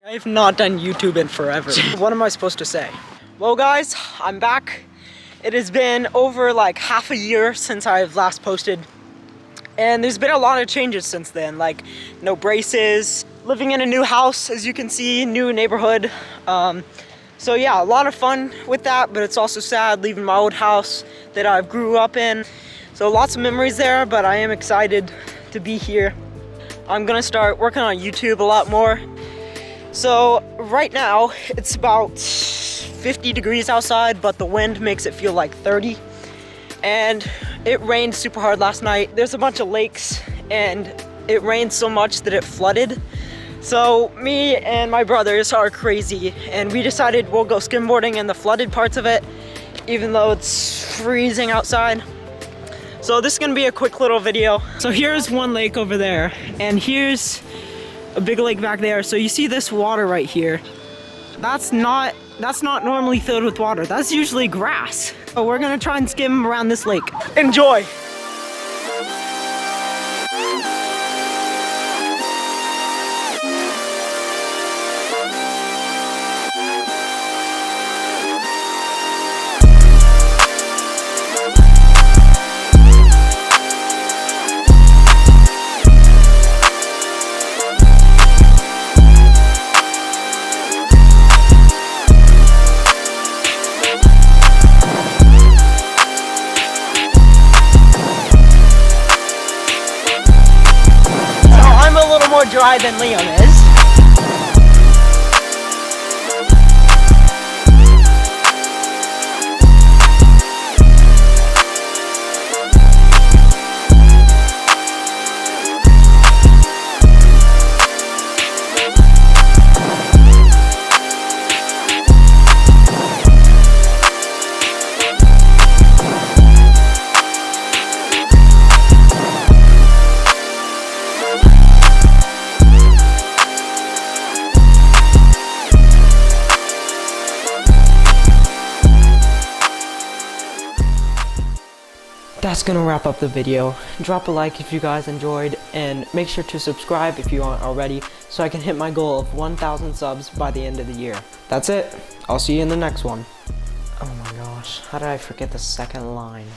I've not done YouTube in forever. What am I supposed to say? Well guys, I'm back. It has been over like half a year since I've last posted. And there's been a lot of changes since then, like no braces, living in a new house, as you can see, new neighborhood. So yeah, a lot of fun with that, but it's also sad leaving my old house that I grew up in. So lots of memories there, but I am excited to be here. I'm gonna start working on YouTube a lot more. So right now, it's about 50 degrees outside, but the wind makes it feel like 30. And it rained super hard last night. There's a bunch of lakes and it rained so much that it flooded. So me and my brothers are crazy and we decided we'll go skimboarding in the flooded parts of it, even though it's freezing outside. So this is gonna be a quick little video. So here's one lake over there and here's a big lake back there. So you see this water right here. That's not normally filled with water. That's usually grass. So we're gonna try and skim around this lake. Enjoy. More dry than Liam is. That's gonna wrap up the video. Drop a like if you guys enjoyed and make sure to subscribe if you aren't already so I can hit my goal of 1,000 subs by the end of the year. That's it. I'll see you in the next one. Oh my gosh, how did I forget the second line?